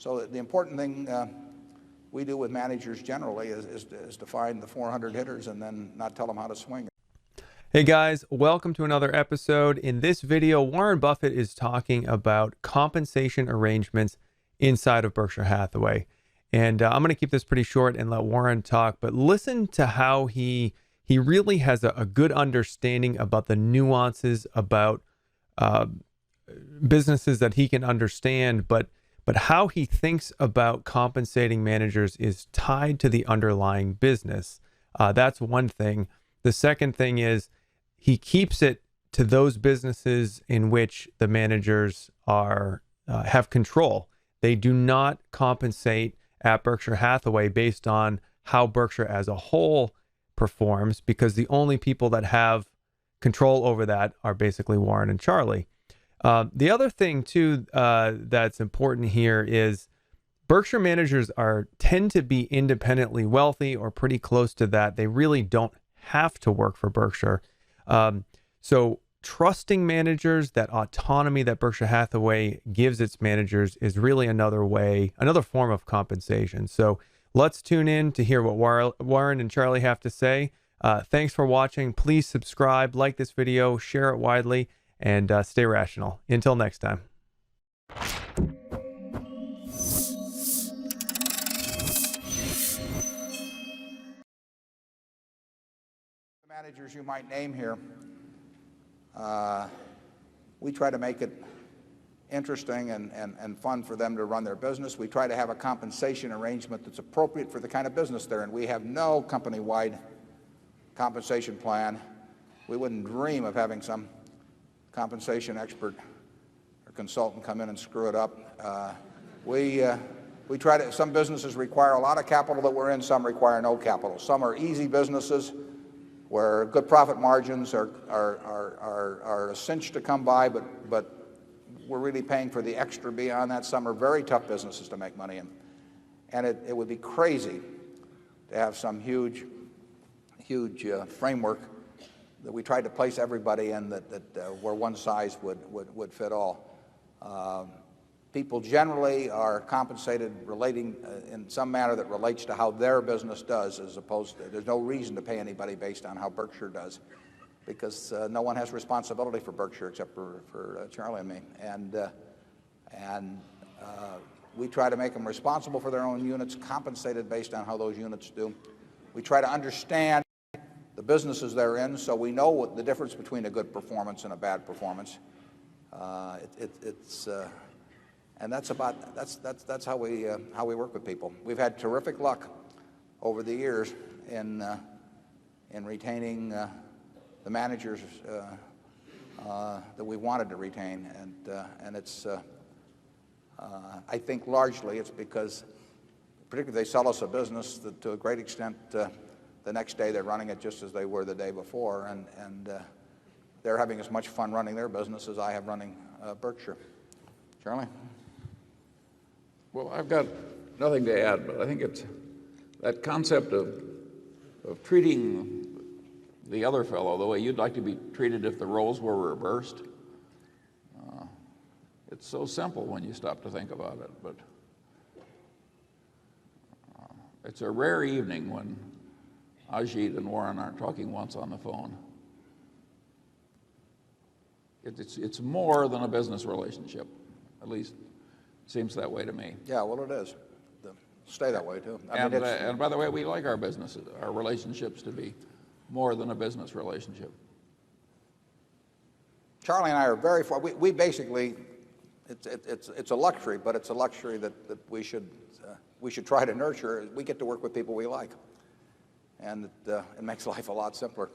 So the important thing we do with managers generally is to find the 400 hitters and then not tell them how to swing. Hey guys, welcome to another episode. In this video, Warren Buffett is talking about compensation arrangements inside of Berkshire Hathaway. And I'm going to keep this pretty short and let Warren talk, but listen to how he really has a good understanding about the nuances about businesses that he can understand, but how he thinks about compensating managers is tied to the underlying business. That's one thing. The second thing is he keeps it to those businesses in which the managers are have control. They do not compensate at Berkshire Hathaway based on how Berkshire as a whole performs, because the only people that have control over that are basically Warren and Charlie. The other thing too that's important here is Berkshire managers tend to be independently wealthy or pretty close to that. They really don't have to work for Berkshire. So trusting managers, that autonomy that Berkshire Hathaway gives its managers, is really another form of compensation. So let's tune in to hear what Warren and Charlie have to say. Thanks for watching. Please subscribe, like this video, share it widely, and stay rational. Until next time. The managers you might name here, we try to make it interesting and fun for them to run their business. We try to have a compensation arrangement that's appropriate for the kind of business they're in. We have no company-wide compensation plan. We wouldn't dream of having some compensation expert or consultant come in and screw it up. We try to. Some businesses require a lot of capital that we're in. Some require no capital. Some are easy businesses where good profit margins are a cinch to come by, but we're really paying for the extra beyond that. Some are very tough businesses to make money in, and it would be crazy to have some huge framework that we tried to place everybody in where one size would fit all. People generally are compensated relating in some manner that relates to how their business does, as opposed to, there's no reason to pay anybody based on how Berkshire does, because no one has responsibility for Berkshire except for Charlie and me. And we try to make them responsible for their own units, compensated based on how those units do. We try to understand the businesses they're in, so we know what the difference between a good performance and a bad performance. And that's how we work with people. We've had terrific luck over the years in retaining the managers that we wanted to retain, and it's I think largely it's because, particularly, they sell us a business that to a great extent the next day they're running it just as they were the day before, and they're having as much fun running their business as I have running Berkshire. Charlie? Well, I've got nothing to add, but I think it's that concept of treating the other fellow the way you'd like to be treated if the roles were reversed. It's so simple when you stop to think about it, but it's a rare evening when Ajit and Warren aren't talking once on the phone. It's more than a business relationship, at least it seems that way to me. Yeah, well, it is. Stay that way too. And by the way, we like our relationships to be more than a business relationship. Charlie and I are very far. We basically, it's a luxury, but it's a luxury that we should try to nurture. We get to work with people we like, and it makes life a lot simpler.